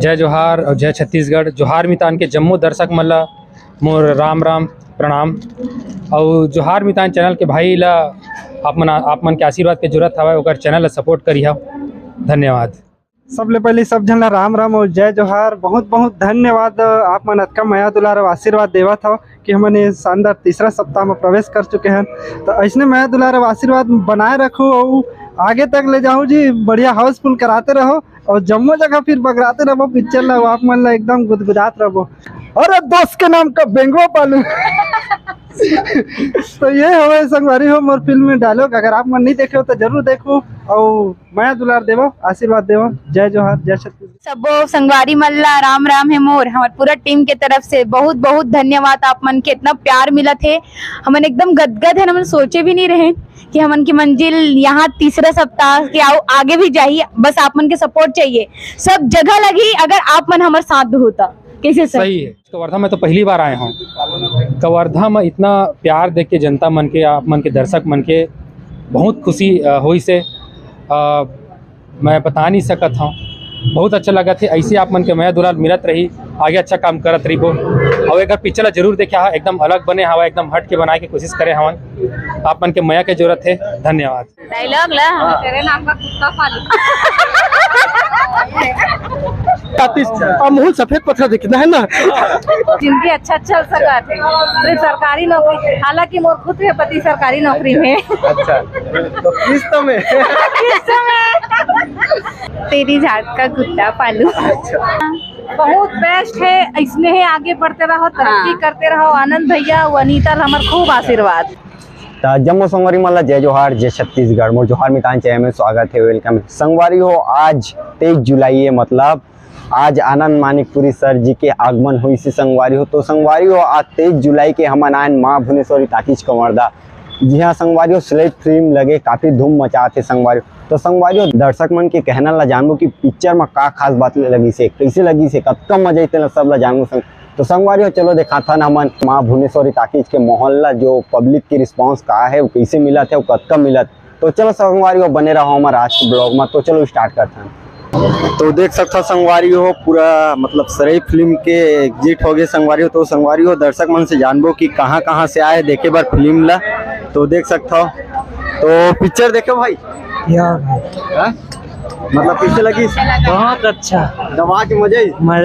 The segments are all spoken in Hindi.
जय जोहार और जय छत्तीसगढ़। जोहार मितान के जम्मू दर्शक मल्ला मोर राम राम प्रणाम। और जोहार मितान चैनल के भाई ला आप मन के आशीर्वाद के जरूरत हवा, ओकर चैनल ला सपोर्ट करिए। धन्यवाद। सबले पहले सब जन ला राम राम और जय जोहार। बहुत बहुत धन्यवाद आप मन अतका माया दुलार और आशीर्वाद देवत हो कि हमन ये शानदार तीसरा सप्ताह में प्रवेश कर चुके हैं। तो ऐसने माया दुलार और आशीर्वाद बनाए रखो और आगे तक ले जाओ जी। बढ़िया हाउसफुल कराते रहो और जम्मू जगह फिर बगराते रहो पिक्चर ला। आप मन ला एकदम गुदगुदात रहो। अरे दोस्त के नाम का बेंगो पालू। तो ये हमारे संगवारी हो मोर फिल्म में डायलॉग। अगर आप मन नहीं देखे हो तो जरूर देखो और माया दुलार देवो, आशीर्वाद देवो। जय जोहार जय छत्तीसगढ़। सबो संगवारी मल्ला राम राम है मोर। हमारे पूरा टीम के तरफ से बहुत बहुत धन्यवाद। आप मन के इतना प्यार मिला थे, हमन एकदम गदगद है। हमन सोचे भी नहीं रहे कि हमन की मंजिल यहाँ तीसरा सप्ताह के आगे भी जाइए। बस आप मन के सपोर्ट चाहिए, सब जगह लगी। अगर आप मन हमारे साथ होता कैसे सही है। कवर्धा में तो पहली बार आए हूँ। कवर्धा में इतना प्यार देख के जनता मन के, आप मन के दर्शक मन के बहुत खुशी हुई से मैं बता नहीं सकत हूँ। बहुत अच्छा लगा थे। ऐसे आप मन के माया दुलार मिलत रही, आगे अच्छा काम करत रही हो। और एक पिक्चर जरूर देखे हा, एकदम अलग बने हवा, एकदम हट के बनाए के कोशिश करे हवन। आप मन के माया के जरूरत है। धन्यवाद। डायलॉग ला तेरे नाम का कुत्ता पालू। अमूल सफेद पत्थर दिखना है ना। जिनकी अच्छा सगा थे सरकारी नौकरी। हालांकि मोर खुद है पति सरकारी नौकरी में। अच्छा तो किस्त में तेरी झाड़ का कुत्ता पालू। बहुत बेस्ट है। इसमें है आगे बढ़ते रहो, तरक्की करते रहो। आनंद भैया वनीता हमार खूब आशीर्वाद। जम्मू संगवारी मल्ला जय जोहार जय छत्तीसगढ़। मोर जोहार मितान चैनल में स्वागत है, वेलकम है। संगवारी हो आज 23 जुलाई है, मतलब आज आनंद मानिकपुरी सर जी के आगमन हुई से संगवारी हो। तो संगवारी हो आज 23 जुलाई के हम आन माँ भुवनेश्वरी टाकीज कवर्धा। जी हाँ संगवारी हो स्लेट फिल्म लगे, काफ़ी धूम मचाते संगवारी। तो संगवारी हो दर्शक मन के कहना ला जानबो कि पिक्चर में का खास बात लगी से, कैसे लगी से, कतका मजा आते सब ला जानबो। तो संगवारी हो चलो देखा था ना हमन माँ भुवनेश्वरी टाकीज के मोहल्ला जो पब्लिक की रिस्पांस का है वो कैसे मिला थे, वो कतका मिला। तो चलो संगवारी हो बने रहो हमारे आज के ब्लॉग में। तो चलो स्टार्ट करते हैं। तो देख सकते संगवारी हो पूरा मतलब सराई फिल्म के एग्जिट हो गए संगवारी हो। तो संगवारी हो दर्शक मन से जानबो कि कहाँ से आए देखे बार फिल्म ला। तो देख सकते हो तो पिक्चर देखो भाई यार। मतलब कैसे लगी? बहुत अच्छा, दवा के मजा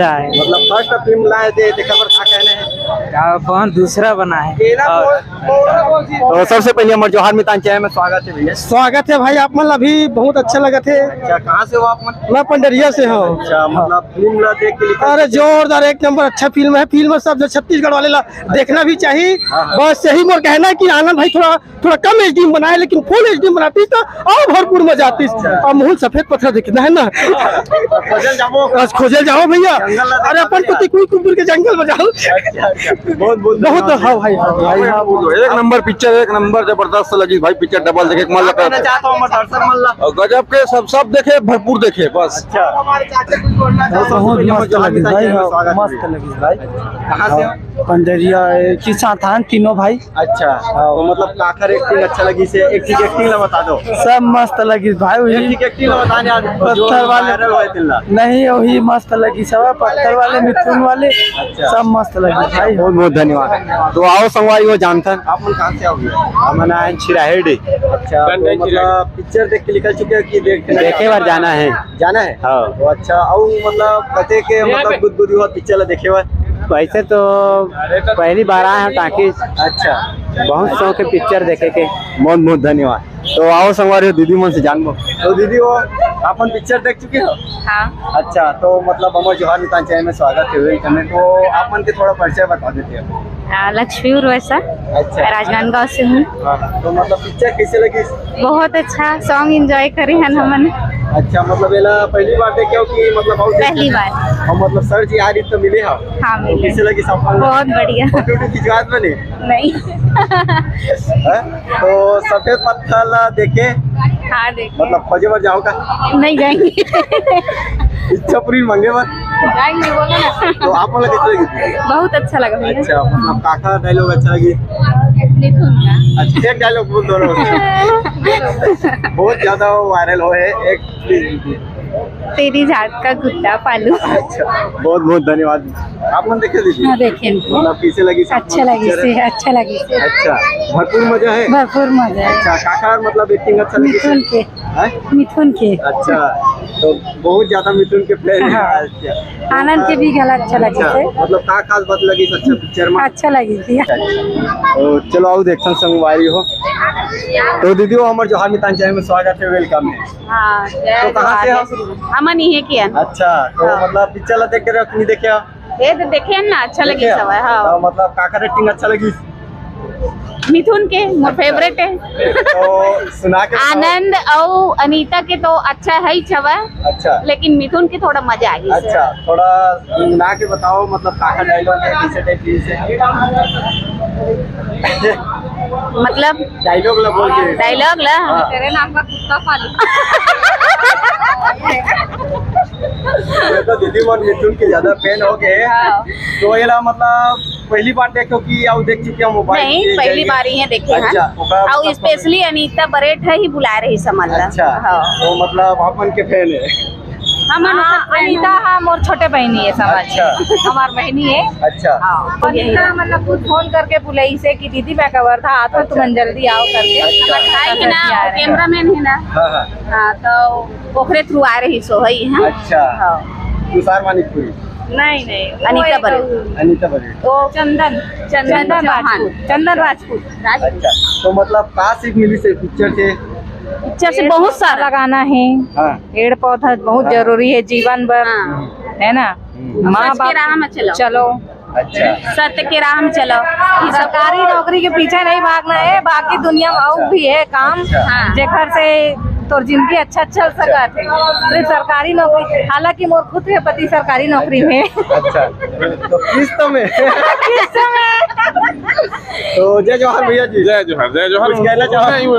आए। मतलब फर्स्ट फिल्म लाए थे, देखा पर क्या कहने हैं? बहुत दूसरा बना है। तो सबसे पहले हमारे जोहार मितान चैनल में स्वागत है भैया। स्वागत है भाई। आप मन अभी बहुत अच्छा लगा थे। अच्छा कहाँ से हो आप? मैं पंडरिया से हूँ। अच्छा मतलब फिल्म ला देख के अरे जोरदार एक नंबर अच्छा फिल्म है। फिल्म सब जो छत्तीसगढ़ वाले ला देखना भी चाहिए। बस यही मोर कहना है कि आनंद भाई थोड़ा कम एचडी में बनाए, लेकिन फुल एचडी में बनाती तो और भरपूर मजा आती। अमूल सफेद पत्थर दिखना है ना। खोजल जाओ भैया। अरे अपन पति कोई कुकुर के जंगल में जाओ। बहुत हाँ भाई एक नंबर पिक्चर, एक नंबर जबरदस्त लगी भाई। पिक्चर डबल देखे गजब के, सब देखे, भरपूर देखे बस। मस्त लगी भाई। कहाँ से हो? पंडरिया किसान थान तीनों भाई। अच्छा तो मतलब काखर एक्टिंग अच्छा लगी से। एक चीज एक्टिंग ला बता दो। सब मस्त लगी भाई। एक चीज एक्टिंग ला बताने आज पत्थर वाले नहीं वही मस्त लगी सब। पत्थर वाले मिथुन वाले सब मस्त लगी भाई। बहुत बहुत धन्यवाद। तो आओ संगवारी हो जानता आप मन कहाँ से आओगे? हम छिराहेडी। अच्छा तो मतलब पिक्चर देख के निकल चुके हो कि देखे बार जाना है? हाँ। तो अच्छा और मतलब कते के मतलब गुदगुदी हुआ पिक्चर ला देखे बार? वैसे तो पहली बार आए हैं टाकीज। अच्छा बहुत शौक है पिक्चर देखे के। बहुत बहुत धन्यवाद। तो आओ संगवारी हो दीदी मन से जानबो। तो दीदी वो अपन पिक्चर देख चुके हो? हाँ। अच्छा तो मतलब हमारे जोहार मितान चैनल में स्वागत है, वेलकम है। तो आप मन के थोड़ा परिचय बता देते हो। लक्ष्मी उर्वसा। अच्छा राजनांदगांव से हूँ। तो मतलब पिक्चर कैसे लगी? बहुत अच्छा सॉन्ग एंजॉय करे हैं हमन। अच्छा मतलब ये पहली बार देखे हो कि मतलब पहली बार? हम मतलब सर जी आ रही तो मिले हो? हाँ मिले। कैसे लगी सब? बहुत बढ़िया। फोटो खिंचवात बने? नहीं। तो सफेद पत्थर देखे? हाँ देखे। मतलब खोजे बार जाओ का? नहीं जाएंगे। इच्छा पूरी मंगे बार जाएंगे बोलो ना। तो आप मतलब कैसे लगी? बहुत अच्छा लगा भैया। अच्छा मतलब काका डायलॉग अच्छा लगी? मिथुन का। अच्छा एक डायलॉग बोल दो। बहुत ज्यादा वायरल हो है एक तेरी झाड़ का कुत्ता पालू। अच्छा, बहुत बहुत धन्यवाद। आप मन देखे दीजिए। हाँ देखे मतलब कैसे लगी? अच्छा लगी से अच्छा लगी से अच्छा, भरपूर मजा है। भरपूर मजा है। अच्छा, काका मतलब एक्टिंग अच्छा लगी? मिथुन के हैं? मिथुन के अच्छा, तो बहुत ज्यादा मिथुन के फैन है। हाँ। अच्छा, आनंद के भी गला अच्छा लगी अच्छा, से मतलब का खास बात लगी अच्छा पिक्चर में? अच्छा लगी थी। तो चलो आओ देखन संगवारी हो। तो दीदी वो हमारे जोहार मितान चैनल में स्वागत है, वेलकम है। हाँ तो कहाँ से हो? अमन ही है किया अच्छा, तो मतलब पिक्चर ला देख के रहो कि नहीं देखे हो? ये तो देखे ना अच्छा लगी देखे हो? सब है। हाँ तो मतलब काका रेटिंग अच्छा लगी? मिथुन के मोर फेवरेट है। तो सुना के बताओ। आनंद और अनीता के तो अच्छा है ही छवा, अच्छा लेकिन मिथुन के थोड़ा मजा आ गई। अच्छा, थोड़ा सुना के बताओ मतलब काका डायलॉग है किसे टाइप से? मतलब डायलॉग ला बोल के। डायलॉग ला हाँ। तेरे नाम का कुत्ता पालू। मैं तो दीदी मन मिथुन के ज्यादा फैन हो गए। हाँ। तो ये ला मतलब पहली बार देखो कि आओ देख चुके हो मोबाइल नहीं पे पहली जाएंगे? बार ही है देखे अच्छा, हैं। ओकरा और मतलब स्पेशली अनीता बरेट है ही बुला रही समझ ला। अच्छा, हाँ। तो मतलब अपन के फैन है। अनीता हाँ मोर छोटे बहनी है समझ। अच्छा। हमार बहनी है। अच्छा, अनीता मतलब खुद फोन करके बुलाई से कि दीदी मैं कवर था आता तुम जल्दी आओ करके। अच्छा। हमार भाई है ना कैमरामैन है ना। हाँ हाँ, हाँ तो ओखरे थ्रू आ रही सो है। अच्छा। हाँ। तुषार मानिकपुरी, नहीं अनीता बरेट। अनीता बरेट। तो चंदन राजपूत। चंदन राजपूत। अच्छा, तो मतलब का सीख मिली से पिक्चर से? पिक्चर से बहुत सारा लगाना है। हाँ, पेड़ पौधा बहुत हाँ। जरूरी है जीवन भर, है ना। माँ बाप राह में चलो। अच्छा, सत्य के राह में चलो। सरकारी नौकरी के पीछे नहीं भागना है, बाकी दुनिया में और भी है काम अच्छा। जेकर से तो जिंदगी अच्छा चल सका थे। सिर्फ सरकारी नौकरी, हालांकि मोर खुद के पति सरकारी नौकरी में। अच्छा, तो किस्त में तो जय जवाहर भैया जी। जय जोहार, जय जोहार। कुछ कहना चाहो?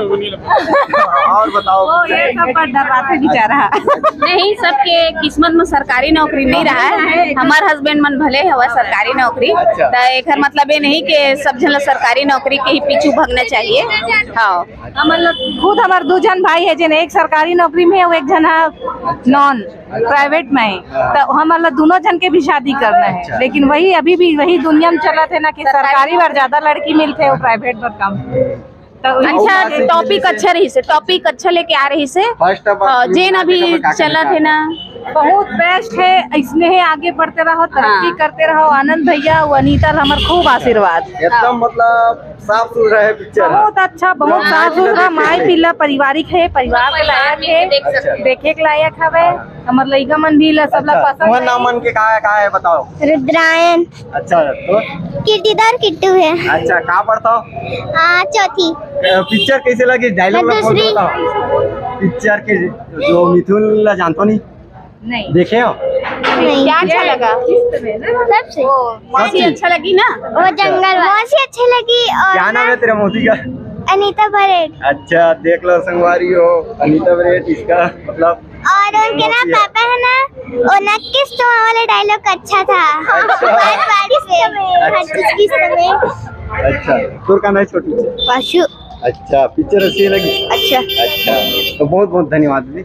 और बताओ। वो ये सब पर डराते बेचारा। नहीं सबके किस्मत में सरकारी नौकरी नहीं रहा है। हमार हस्बैंड मन भले हवा सरकारी नौकरी, अच्छा। तो एकर मतलब ये नहीं कि सब जन सरकारी नौकरी के ही पीछू भागना चाहिए। हाँ खुद हमार दो जन भाई है जिन एक सरकारी नौकरी में है और एक जन नॉन प्राइवेट में है, तो हम मतलब दोनों जन के भी शादी करना है। अच्छा। लेकिन वही अभी भी वही दुनिया में चला थे ना कि सरकारी बार ज्यादा लड़की मिलते है और प्राइवेट पर कम। तो अच्छा टॉपिक अच्छा रही से, टॉपिक अच्छा लेके आ रही से। फर्स्ट ऑफ जेन अभी चला थे ना बहुत बेस्ट है। इसमें है आगे बढ़ते रहो, तरक्की करते रहो। आनंद भैया और अनीता हमार खूब आशीर्वाद। एकदम मतलब साफ सुथरा है पिक्चर। बहुत अच्छा, बहुत साफ सुथरा, माई पिल्ला पारिवारिक है, परिवार के लायक है, देखे के लायक हवे। हमार लइका मन भी सब ला अच्छा, पसंद तुम्हारा नाम मन के का है बताओ? रुद्रायन। अच्छा, तो कीर्तिदार किट्टू है। अच्छा, कहाँ पढ़ता हो? चौथी। पिक्चर कैसे लगी? डायलॉग मैं में बोल दूसरी। बताओ। पिक्चर के जो मिथुन ला जानतो नहीं देखे हो? नहीं। क्या अच्छा लगा? सबसे मौसी अच्छा लगी ना? वो जंगल मौसी अच्छी लगी। क्या और नाम है तेरा मौसी का? अनीता बरेट। अच्छा, देख लो संगवारी हो, अनीता बरेट इसका मतलब। और उनके ना मौसी है। पापा है ना, वो नक्किस तो वाला डायलॉग अच्छा था। बारिश में। अच्छा, तोर का नहीं छोटू? पशु। अच्छा, पिक्चर अच्छी लगी? अच्छा। अच्छा, तो बहुत बहुत धन्यवाद दीदी।